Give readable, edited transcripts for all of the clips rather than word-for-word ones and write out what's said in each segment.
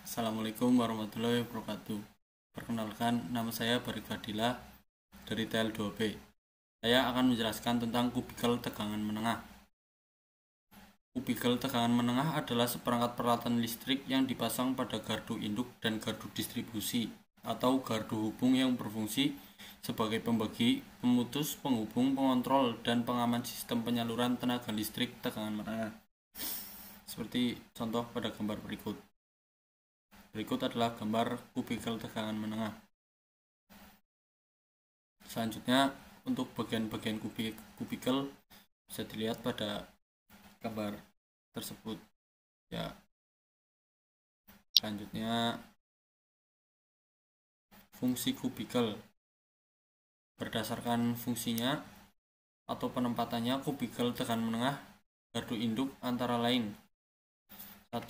Assalamualaikum warahmatullahi wabarakatuh. Perkenalkan, nama saya Barik Fadilah dari TL2B. Saya akan menjelaskan tentang kubikel tegangan menengah. Kubikel tegangan menengah adalah seperangkat peralatan listrik yang dipasang pada gardu induk dan gardu distribusi atau gardu hubung yang berfungsi sebagai pembagi, pemutus, penghubung, pengontrol, dan pengaman sistem penyaluran tenaga listrik tegangan menengah. Seperti contoh pada gambar berikut. Berikut adalah gambar kubikel tegangan menengah. Selanjutnya, untuk bagian-bagian kubikel bisa dilihat pada gambar tersebut. Ya. Selanjutnya, fungsi kubikel. Berdasarkan fungsinya atau penempatannya, kubikel tegangan menengah gardu induk antara lain. 1.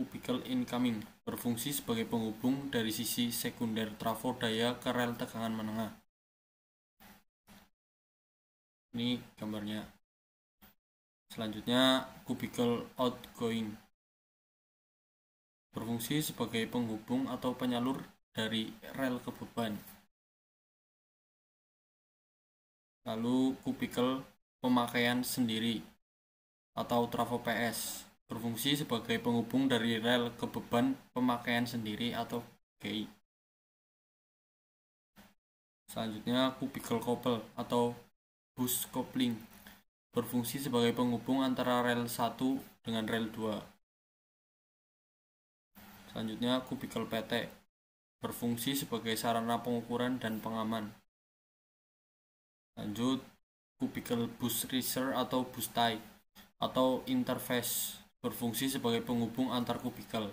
Kubikel incoming berfungsi sebagai penghubung dari sisi sekunder trafo daya ke rel tegangan menengah. Ini gambarnya. Selanjutnya, kubikel outgoing berfungsi sebagai penghubung atau penyalur dari rel ke beban. Lalu, kubikel pemakaian sendiri atau trafo PS berfungsi sebagai penghubung dari rel ke beban pemakaian sendiri atau GI. Selanjutnya, kubikel couple atau bus coupling berfungsi sebagai penghubung antara rel 1 dengan rel 2. Selanjutnya, kubikel PT berfungsi sebagai sarana pengukuran dan pengaman. Lanjut, kubikel bus riser atau bus tie atau interface berfungsi sebagai penghubung antar kubikel.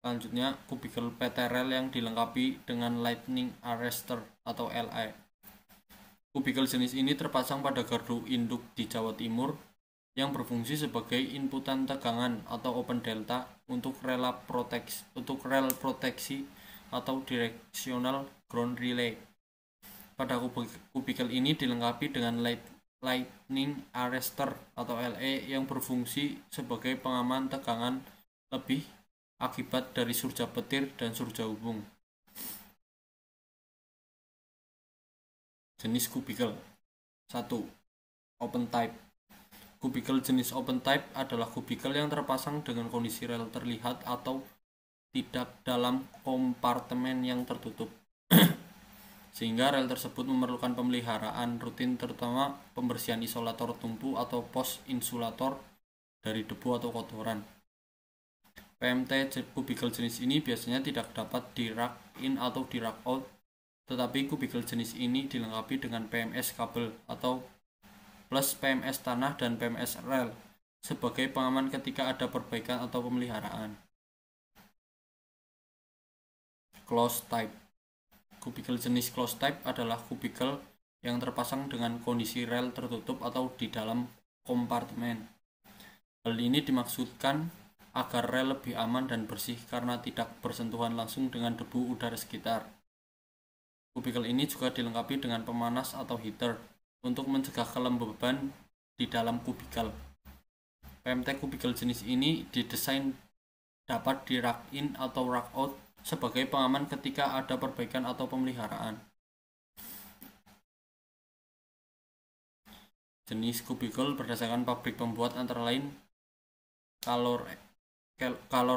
Selanjutnya, kubikel PTRL yang dilengkapi dengan lightning arrestor atau LA. Kubikel jenis ini terpasang pada gardu induk di Jawa Timur yang berfungsi sebagai inputan tegangan atau open delta untuk rel proteksi atau directional ground relay. Pada kubikel ini dilengkapi dengan lightning arrestor atau LA yang berfungsi sebagai pengaman tegangan lebih akibat dari surja petir dan surja hubung. Jenis kubikel. 1. Open type. Kubikel jenis open type adalah kubikel yang terpasang dengan kondisi rel terlihat atau tidak dalam kompartemen yang tertutup. Sehingga rel tersebut memerlukan pemeliharaan rutin, terutama pembersihan isolator tumpu atau pos insulator dari debu atau kotoran. PMT kubikel jenis ini biasanya tidak dapat di rack in atau di rack out, tetapi kubikel jenis ini dilengkapi dengan PMS kabel atau plus PMS tanah dan PMS rel sebagai pengaman ketika ada perbaikan atau pemeliharaan. Closed type. Kubikel jenis closed type adalah kubikel yang terpasang dengan kondisi rel tertutup atau di dalam kompartemen. Hal ini dimaksudkan agar rel lebih aman dan bersih karena tidak bersentuhan langsung dengan debu udara sekitar. Kubikel ini juga dilengkapi dengan pemanas atau heater untuk mencegah kelembaban di dalam kubikel. PMT kubikel jenis ini didesain dapat di rack in atau rack out sebagai pengaman ketika ada perbaikan atau pemeliharaan. Jenis kubikel berdasarkan pabrik pembuat antara lain Calor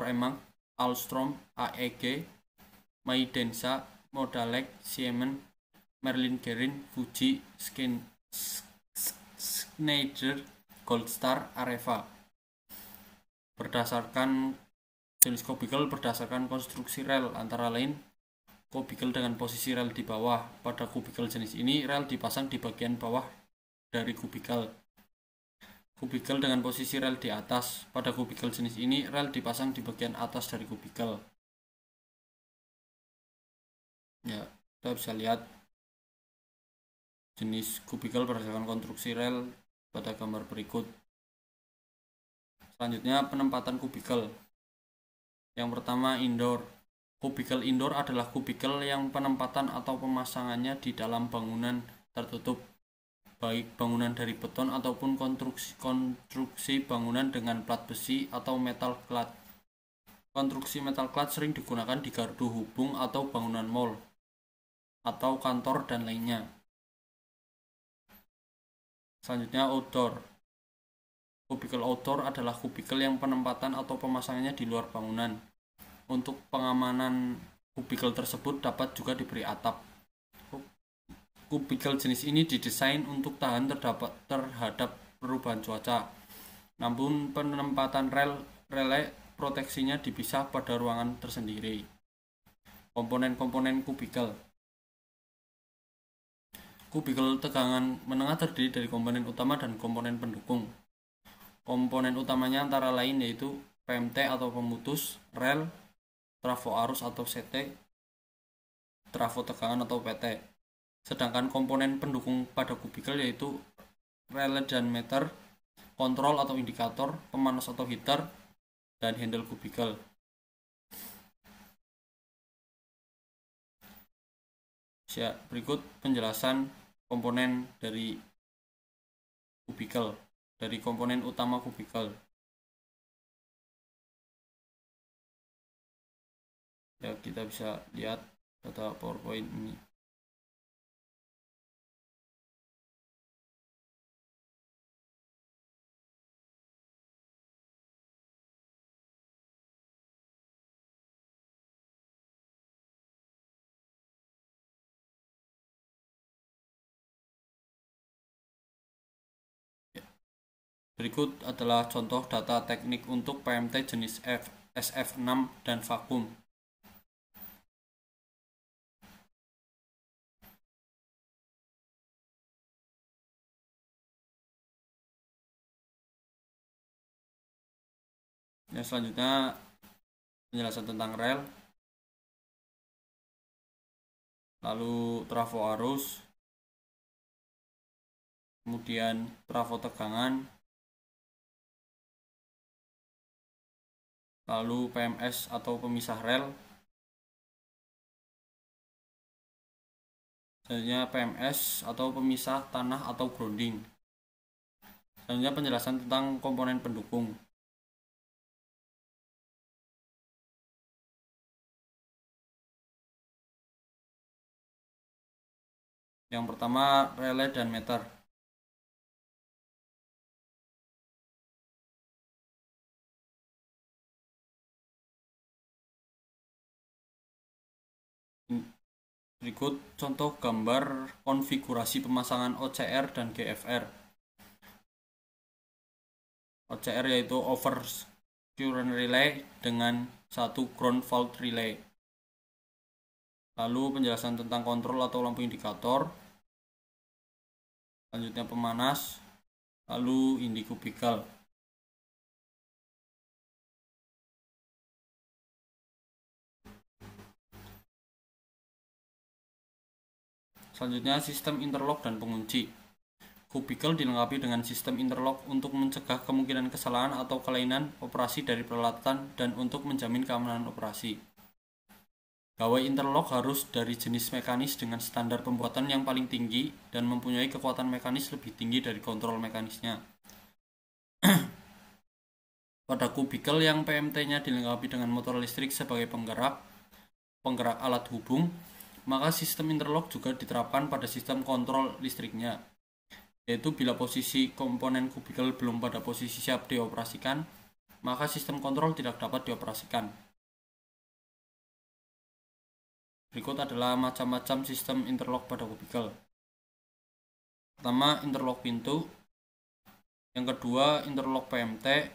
Emang, Alstom, AEG, Maidensa, Modalek, Siemens, Merlin Gerin, Fuji, Schneider, Goldstar, Areva. Berdasarkan jenis kubikel berdasarkan konstruksi rel antara lain kubikel dengan posisi rel di bawah. Pada kubikel jenis ini rel dipasang di bagian bawah dari kubikel. Kubikel dengan posisi rel di atas. Pada kubikel jenis ini rel dipasang di bagian atas dari kubikel. Ya, kita bisa lihat jenis kubikel berdasarkan konstruksi rel pada gambar berikut. Selanjutnya, penempatan kubikel. Yang pertama, indoor. Kubikel indoor adalah kubikel yang penempatan atau pemasangannya di dalam bangunan tertutup baik bangunan dari beton ataupun konstruksi bangunan dengan plat besi atau metal clad. Konstruksi metal clad sering digunakan di gardu hubung atau bangunan mall atau kantor dan lainnya. Selanjutnya outdoor. Kubikel outdoor adalah kubikel yang penempatan atau pemasangannya di luar bangunan. Untuk pengamanan kubikel tersebut dapat juga diberi atap. Kubikel jenis ini didesain untuk tahan terhadap perubahan cuaca. Namun penempatan relay proteksinya dipisah pada ruangan tersendiri. Komponen-komponen kubikel. Kubikel tegangan menengah terdiri dari komponen utama dan komponen pendukung. Komponen utamanya antara lain yaitu PMT atau pemutus, rel, trafo arus atau CT, trafo tegangan atau PT. Sedangkan komponen pendukung pada kubikel yaitu relay dan meter, kontrol atau indikator, pemanas atau heater, dan handle kubikel. Berikut penjelasan komponen dari kubikel, dari komponen utama kubikel. Ya, kita bisa lihat data PowerPoint ini. Berikut adalah contoh data teknik untuk PMT jenis SF6 dan vakum. Yang selanjutnya penjelasan tentang rel, lalu trafo arus, kemudian trafo tegangan, lalu PMS atau pemisah rel, selanjutnya PMS atau pemisah tanah atau grounding. Selanjutnya penjelasan tentang komponen pendukung. Yang pertama relay dan meter. Berikut contoh gambar konfigurasi pemasangan OCR dan GFR. OCR yaitu over current relay dengan satu ground fault relay. Lalu penjelasan tentang kontrol atau lampu indikator. Selanjutnya pemanas, lalu indi kubikel. Selanjutnya sistem interlock dan pengunci. Kubikel dilengkapi dengan sistem interlock untuk mencegah kemungkinan kesalahan atau kelainan operasi dari peralatan dan untuk menjamin keamanan operasi. Gawai interlock harus dari jenis mekanis dengan standar pembuatan yang paling tinggi dan mempunyai kekuatan mekanis lebih tinggi dari kontrol mekanisnya. Pada kubikel yang PMT-nya dilengkapi dengan motor listrik sebagai penggerak alat hubung, maka sistem interlock juga diterapkan pada sistem kontrol listriknya, yaitu bila posisi komponen kubikel belum pada posisi siap dioperasikan, maka sistem kontrol tidak dapat dioperasikan. Berikut adalah macam-macam sistem interlock pada kubikel. Pertama, interlock pintu. Yang kedua, interlock PMT.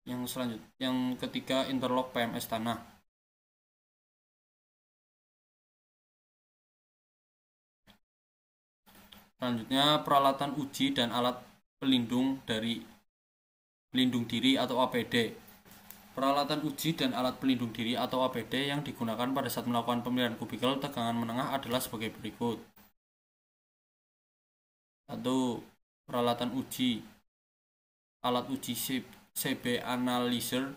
Yang ketiga, interlock PMS tanah. Selanjutnya, peralatan uji dan alat pelindung diri atau APD. Peralatan uji dan alat pelindung diri atau APD yang digunakan pada saat melakukan pemilihan kubikel tegangan menengah adalah sebagai berikut. 1. Peralatan uji. Alat uji CB analyzer,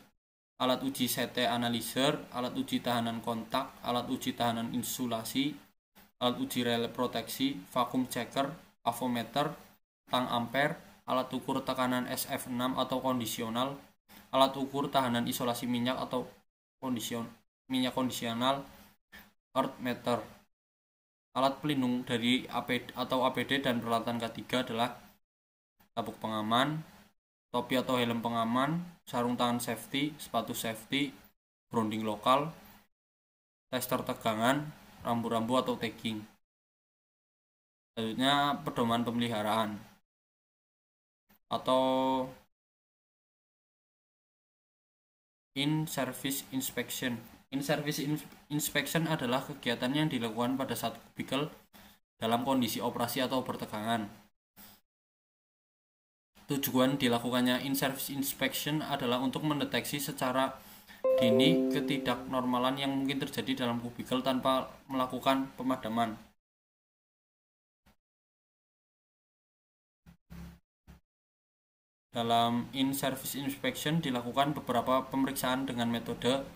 alat uji CT analyzer, alat uji tahanan kontak, alat uji tahanan insulasi, alat uji relay proteksi, vacuum checker, avometer, tang ampere, alat ukur tekanan SF6 atau kondisional, alat ukur tahanan isolasi minyak atau minyak kondisional, earth meter. Alat pelindung dari APD dan peralatan ketiga adalah sabuk pengaman, topi atau helm pengaman, sarung tangan safety, sepatu safety, grounding lokal, tester tegangan, rambu-rambu atau tagging. Selanjutnya pedoman pemeliharaan atau in-service inspection. In-service inspection adalah kegiatan yang dilakukan pada satu kubikel dalam kondisi operasi atau bertegangan. Tujuan dilakukannya in-service inspection adalah untuk mendeteksi secara dini ketidaknormalan yang mungkin terjadi dalam kubikel tanpa melakukan pemadaman. Dalam in-service inspection dilakukan beberapa pemeriksaan dengan metode: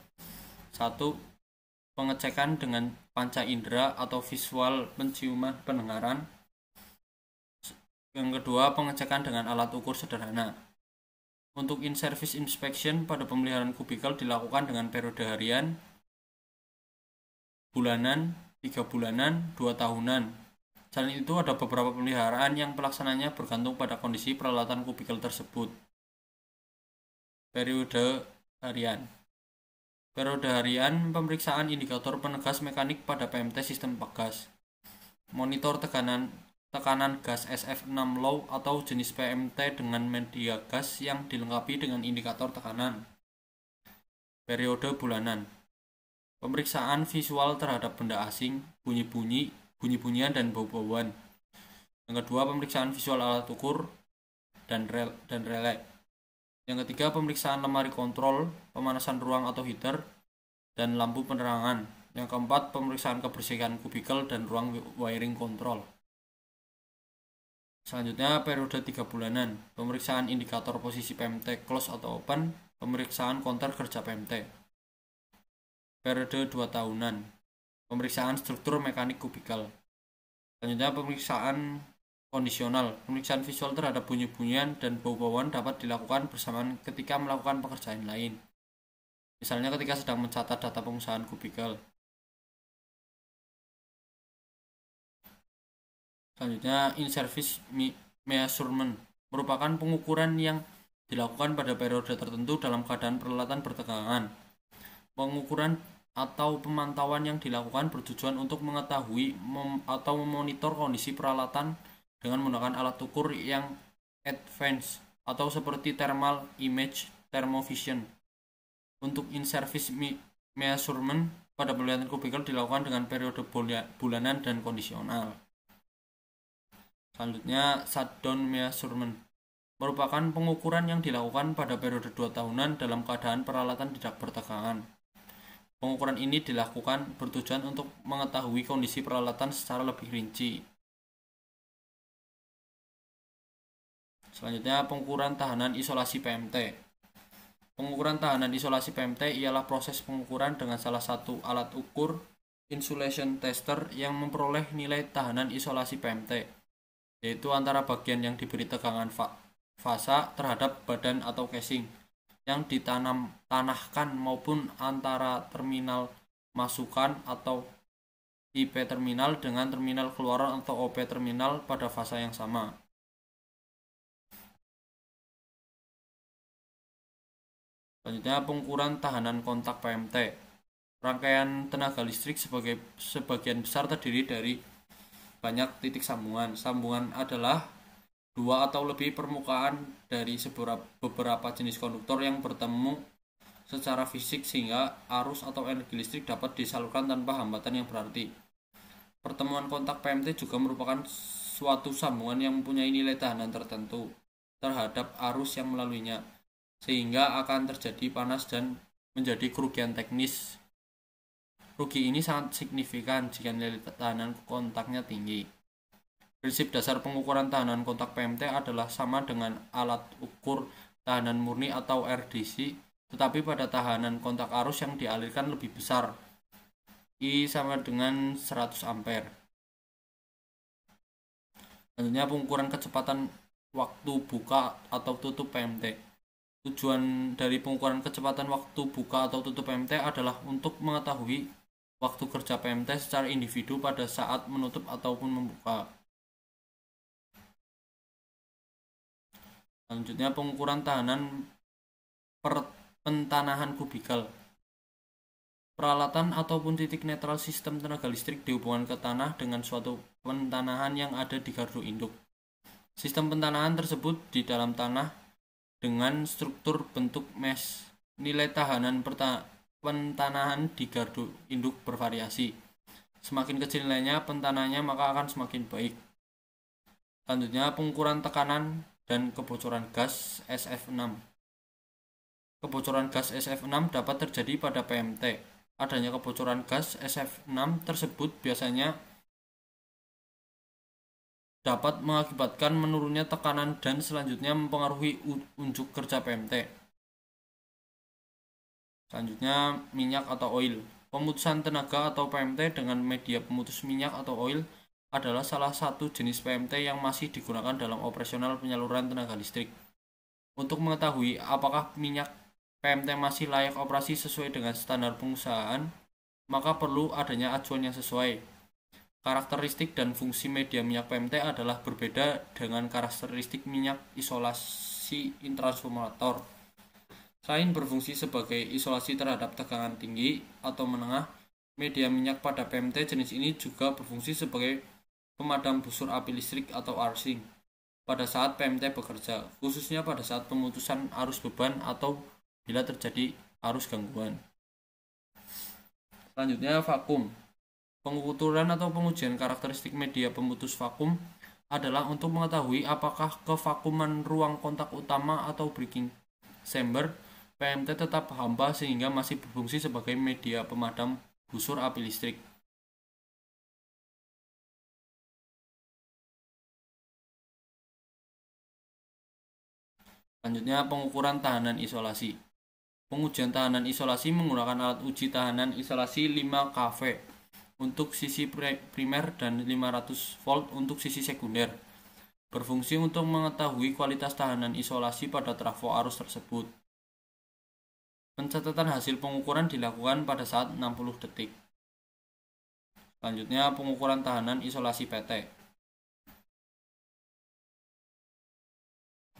1. Pengecekan dengan panca indera atau visual penciuman pendengaran. Yang kedua, pengecekan dengan alat ukur sederhana. Untuk in-service inspection pada pemeliharaan kubikel dilakukan dengan periode harian, bulanan, 3 bulanan, 2 tahunan. Selain itu ada beberapa pemeliharaan yang pelaksananya bergantung pada kondisi peralatan kubikel tersebut. Periode harian. Periode harian, pemeriksaan indikator penegas mekanik pada PMT sistem pegas. Monitor tekanan gas SF6 low atau jenis PMT dengan media gas yang dilengkapi dengan indikator tekanan. Periode bulanan. Pemeriksaan visual terhadap benda asing, bunyi-bunyian dan bau-bauan. Yang kedua, pemeriksaan visual alat ukur dan relay. Yang ketiga, pemeriksaan lemari kontrol, pemanasan ruang atau heater, dan lampu penerangan. Yang keempat, pemeriksaan kebersihan kubikel dan ruang wiring kontrol. Selanjutnya, periode 3 bulanan, pemeriksaan indikator posisi PMT close atau open, pemeriksaan konter kerja PMT. Periode 2 tahunan, pemeriksaan struktur mekanik kubikel. Selanjutnya, pemeriksaan kondisional. Pemeriksaan visual terhadap bunyi-bunyian dan bau-bauan dapat dilakukan bersamaan ketika melakukan pekerjaan lain. Misalnya ketika sedang mencatat data pengusahaan kubikel. Selanjutnya, in-service measurement merupakan pengukuran yang dilakukan pada periode tertentu dalam keadaan peralatan bertegangan. Pengukuran atau pemantauan yang dilakukan bertujuan untuk mengetahui atau memonitor kondisi peralatan dengan menggunakan alat ukur yang advance atau seperti thermal image thermovision. Untuk in-service measurement pada pemeliharaan kubikel dilakukan dengan periode bulanan dan kondisional. Selanjutnya, shutdown measurement merupakan pengukuran yang dilakukan pada periode 2 tahunan dalam keadaan peralatan tidak bertegangan. Pengukuran ini dilakukan bertujuan untuk mengetahui kondisi peralatan secara lebih rinci. Selanjutnya, pengukuran tahanan isolasi PMT. Pengukuran tahanan isolasi PMT ialah proses pengukuran dengan salah satu alat ukur insulation tester yang memperoleh nilai tahanan isolasi PMT, yaitu antara bagian yang diberi tegangan fasa terhadap badan atau casing yang ditanahkan maupun antara terminal masukan atau IP terminal dengan terminal keluaran atau OP terminal pada fasa yang sama. Selanjutnya, pengukuran tahanan kontak PMT. Rangkaian tenaga listrik sebagian besar terdiri dari banyak titik sambungan. Sambungan adalah dua atau lebih permukaan dari beberapa jenis konduktor yang bertemu secara fisik sehingga arus atau energi listrik dapat disalurkan tanpa hambatan yang berarti. Pertemuan kontak PMT juga merupakan suatu sambungan yang mempunyai nilai tahanan tertentu terhadap arus yang melaluinya, sehingga akan terjadi panas dan menjadi kerugian teknis. Rugi ini sangat signifikan jika nilai tahanan kontaknya tinggi. Prinsip dasar pengukuran tahanan kontak PMT adalah sama dengan alat ukur tahanan murni atau RDC, tetapi pada tahanan kontak arus yang dialirkan lebih besar. I sama dengan 100 ampere. Selanjutnya pengukuran kecepatan waktu buka atau tutup PMT. Tujuan dari pengukuran kecepatan waktu buka atau tutup PMT adalah untuk mengetahui waktu kerja PMT secara individu pada saat menutup ataupun membuka. Selanjutnya pengukuran tahanan pentanahan kubikel. Peralatan ataupun titik netral sistem tenaga listrik dihubungkan ke tanah dengan suatu pentanahan yang ada di gardu induk. Sistem pentanahan tersebut di dalam tanah dengan struktur bentuk mesh. Nilai tahanan pentanahan di gardu induk bervariasi. Semakin kecil nilainya pentanahannya maka akan semakin baik. Selanjutnya pengukuran tekanan dan kebocoran gas SF6. Kebocoran gas SF6 dapat terjadi pada PMT. Adanya kebocoran gas SF6 tersebut biasanya dapat mengakibatkan menurunnya tekanan dan selanjutnya mempengaruhi unjuk kerja PMT. Selanjutnya minyak atau oil. Pemutusan tenaga atau PMT dengan media pemutus minyak atau oil adalah salah satu jenis PMT yang masih digunakan dalam operasional penyaluran tenaga listrik. Untuk mengetahui apakah minyak PMT masih layak operasi sesuai dengan standar pengusahaan, maka perlu adanya acuan yang sesuai. Karakteristik dan fungsi media minyak PMT adalah berbeda dengan karakteristik minyak isolasi intransformator. Selain berfungsi sebagai isolasi terhadap tegangan tinggi atau menengah, media minyak pada PMT jenis ini juga berfungsi sebagai pemadam busur api listrik atau arcing pada saat PMT bekerja, khususnya pada saat pemutusan arus beban atau bila terjadi arus gangguan. Selanjutnya vakum. Pengukuran atau pengujian karakteristik media pemutus vakum adalah untuk mengetahui apakah kevakuman ruang kontak utama atau breaking chamber PMT tetap hampa sehingga masih berfungsi sebagai media pemadam busur api listrik. Selanjutnya pengukuran tahanan isolasi. Pengujian tahanan isolasi menggunakan alat uji tahanan isolasi 5 kV untuk sisi primer dan 500 volt untuk sisi sekunder. Berfungsi untuk mengetahui kualitas tahanan isolasi pada trafo arus tersebut. Pencatatan hasil pengukuran dilakukan pada saat 60 detik. Selanjutnya pengukuran tahanan isolasi PT.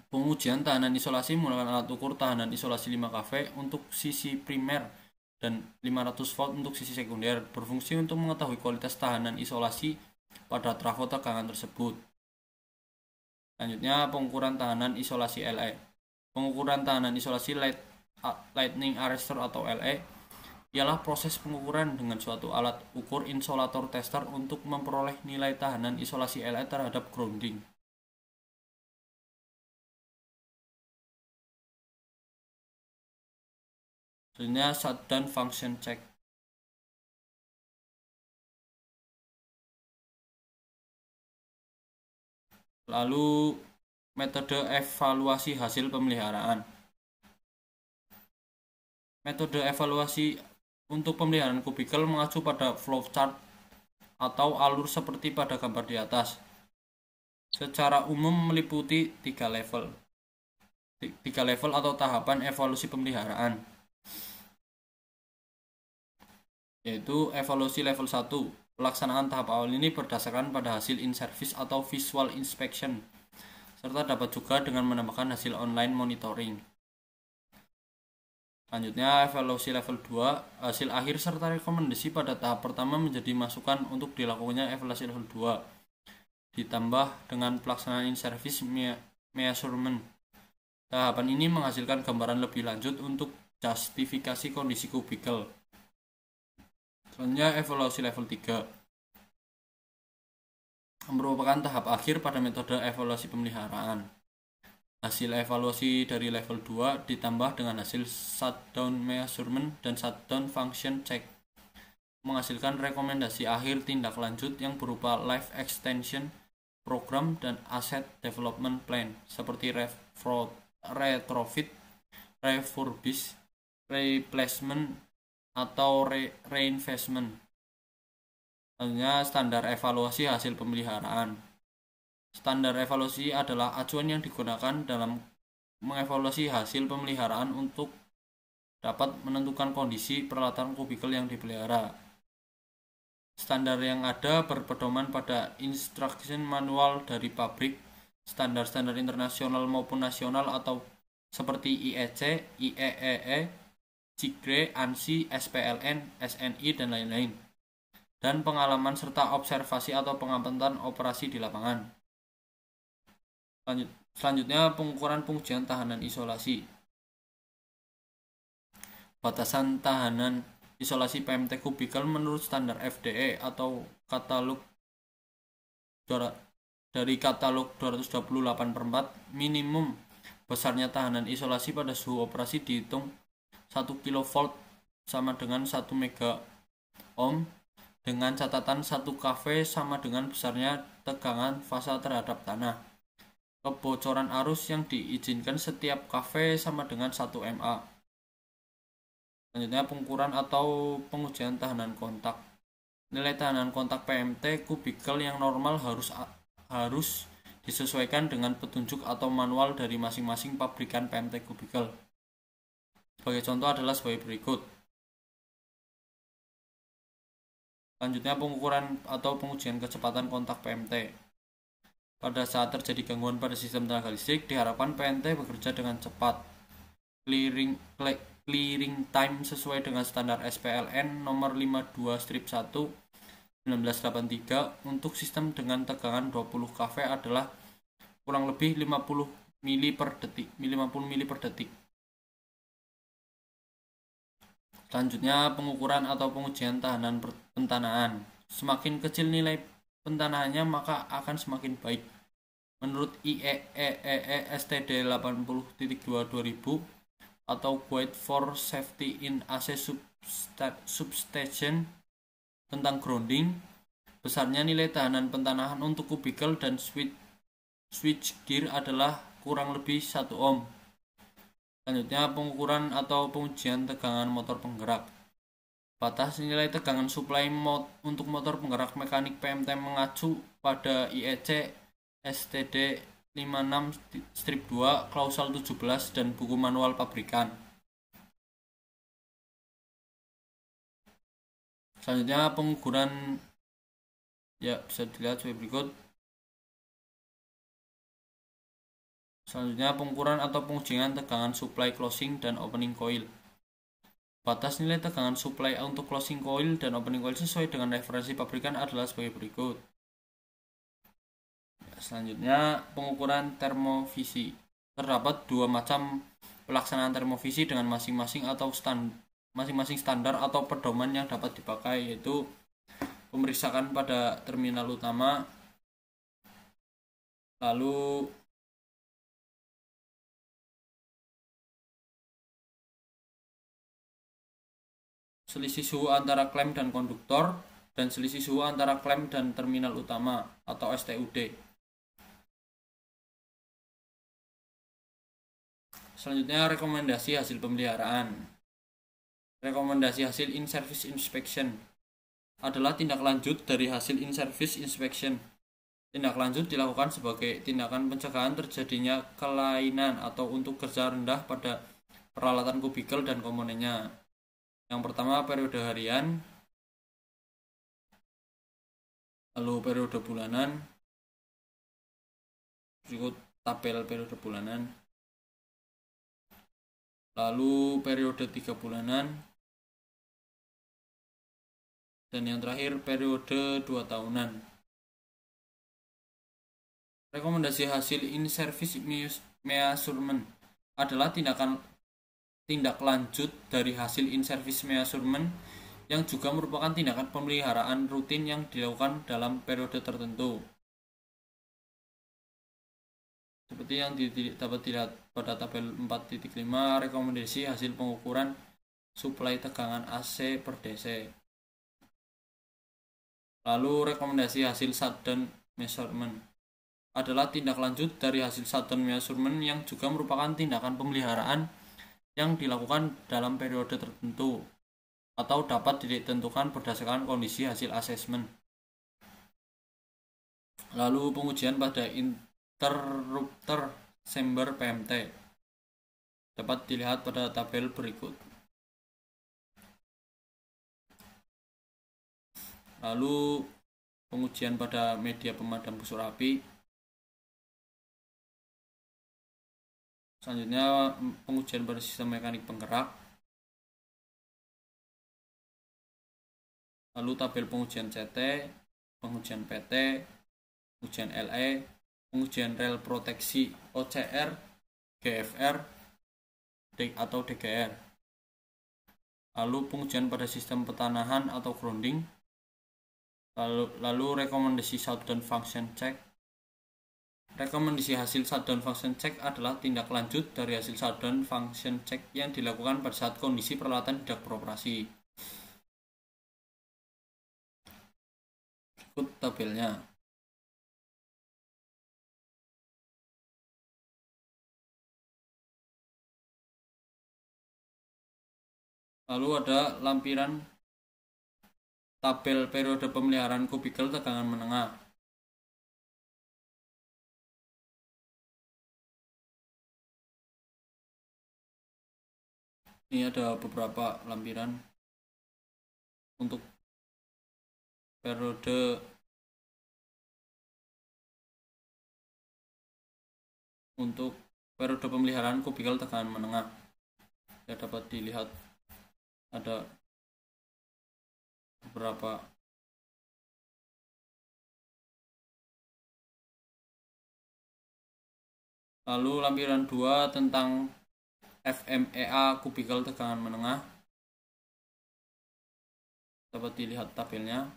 Pengujian tahanan isolasi menggunakan alat ukur tahanan isolasi 5 kV untuk sisi primer dan 500 volt untuk sisi sekunder, berfungsi untuk mengetahui kualitas tahanan isolasi pada trafo tegangan tersebut. Selanjutnya pengukuran tahanan isolasi LE. Pengukuran tahanan isolasi lightning arrestor atau LE ialah proses pengukuran dengan suatu alat ukur insolator tester untuk memperoleh nilai tahanan isolasi LE terhadap grounding. Selanjutnya shutdown function check. Lalu metode evaluasi hasil pemeliharaan. Metode evaluasi untuk pemeliharaan kubikel mengacu pada flowchart atau alur seperti pada gambar di atas. Secara umum meliputi 3 level. 3 level atau tahapan evaluasi pemeliharaan. Yaitu evaluasi level 1. Pelaksanaan tahap awal ini berdasarkan pada hasil in-service atau visual inspection, serta dapat juga dengan menambahkan hasil online monitoring. Selanjutnya evaluasi level 2, hasil akhir serta rekomendasi pada tahap pertama menjadi masukan untuk dilakukannya evaluasi level 2, ditambah dengan pelaksanaan in-service measurement. Tahapan ini menghasilkan gambaran lebih lanjut untuk justifikasi kondisi kubikel. Selanjutnya evaluasi level 3 merupakan tahap akhir pada metode evaluasi pemeliharaan. Hasil evaluasi dari level 2 ditambah dengan hasil shutdown measurement dan shutdown function check menghasilkan rekomendasi akhir tindak lanjut yang berupa life extension program dan asset development plan seperti retrofit, refurbish, replacement, atau reinvestment. Selanjutnya standar evaluasi hasil pemeliharaan. Standar evaluasi adalah acuan yang digunakan dalam mengevaluasi hasil pemeliharaan untuk dapat menentukan kondisi peralatan kubikel yang dipelihara. Standar yang ada berpedoman pada instruction manual dari pabrik, standar-standar internasional maupun nasional atau seperti IEC, IEEE, CIGRE, ANSI, SPLN, SNI, dan lain-lain, dan pengalaman serta observasi atau pengamatan operasi di lapangan. Selanjutnya, pengujian tahanan isolasi. Batasan tahanan isolasi PMT kubikel menurut standar FDE atau katalog dari katalog 228/4, minimum besarnya tahanan isolasi pada suhu operasi dihitung 1 kV sama dengan 1 MΩ dengan catatan 1 kV sama dengan besarnya tegangan fasa terhadap tanah. Kebocoran arus yang diizinkan setiap kV sama dengan 1 MA. Selanjutnya, pengukuran atau pengujian tahanan kontak. Nilai tahanan kontak PMT kubikel yang normal harus disesuaikan dengan petunjuk atau manual dari masing-masing pabrikan PMT kubikel. Sebagai contoh adalah sebagai berikut. Selanjutnya, pengukuran atau pengujian kecepatan kontak PMT. Pada saat terjadi gangguan pada sistem tenaga listrik, diharapkan PMT bekerja dengan cepat. Clearing time sesuai dengan standar SPLN nomor 52/1 1983 untuk sistem dengan tegangan 20 kV adalah kurang lebih 50 mili per detik. Selanjutnya, pengukuran atau pengujian tahanan pentanahan. Semakin kecil nilai pentanahannya maka akan semakin baik. Menurut IEEE STD 80.2/2000 atau Guide for Safety in AC Substation tentang grounding, besarnya nilai tahanan pentanahan untuk kubikel dan switchgear adalah kurang lebih 1 ohm. Selanjutnya, pengukuran atau pengujian tegangan motor penggerak. Batas nilai tegangan suplai untuk motor penggerak mekanik PMT mengacu pada IEC STD 56-2 klausal 17 dan buku manual pabrikan. Selanjutnya, pengukuran bisa dilihat sebagai berikut. Selanjutnya, pengukuran atau pengujian tegangan supply closing dan opening coil. Batas nilai tegangan supply untuk closing coil dan opening coil sesuai dengan referensi pabrikan adalah sebagai berikut. Selanjutnya, pengukuran termovisi. Terdapat dua macam pelaksanaan termovisi dengan masing-masing standar atau pedoman yang dapat dipakai, yaitu pemeriksaan pada terminal utama, lalu selisih suhu antara klem dan konduktor, dan selisih suhu antara klem dan terminal utama atau STUD. Selanjutnya, rekomendasi hasil pemeliharaan. Rekomendasi hasil in-service inspection adalah tindak lanjut dari hasil in-service inspection. Tindak lanjut dilakukan sebagai tindakan pencegahan terjadinya kelainan atau untuk kerja rendah pada peralatan kubikel dan komponennya. Yang pertama, periode harian, lalu periode bulanan, berikut tabel periode bulanan, lalu periode 3 bulanan, dan yang terakhir periode 2 tahunan. Rekomendasi hasil in-service measurement adalah tindak lanjut dari hasil in-service measurement yang juga merupakan tindakan pemeliharaan rutin yang dilakukan dalam periode tertentu. Seperti yang dapat dilihat pada tabel 4.5, rekomendasi hasil pengukuran suplai tegangan AC per DC. Lalu rekomendasi hasil shutdown measurement adalah tindak lanjut dari hasil shutdown measurement yang juga merupakan tindakan pemeliharaan yang dilakukan dalam periode tertentu atau dapat ditentukan berdasarkan kondisi hasil asesmen. Lalu pengujian pada interrupter chamber PMT dapat dilihat pada tabel berikut. Lalu pengujian pada media pemadam busur api. Selanjutnya pengujian pada sistem mekanik penggerak. Lalu tabel pengujian CT, pengujian PT, pengujian LE, pengujian rel proteksi OCR, GFR, atau DGR. Lalu pengujian pada sistem petanahan atau grounding. Lalu rekomendasi shutdown function check. Rekomendasi hasil shutdown function check adalah tindak lanjut dari hasil shutdown function check yang dilakukan pada saat kondisi peralatan tidak beroperasi. Berikut tabelnya. Lalu ada lampiran tabel periode pemeliharaan kubikel tegangan menengah. Ini ada beberapa lampiran untuk periode pemeliharaan kubikel tegangan menengah. Ya, dapat dilihat ada beberapa. Lalu lampiran 2 tentang FMEA kubikel tegangan menengah, dapat dilihat tabelnya,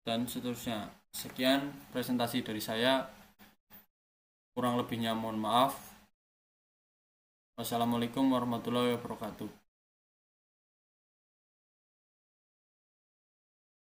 dan seterusnya. Sekian presentasi dari saya, kurang lebihnya mohon maaf. Wassalamualaikum warahmatullahi wabarakatuh.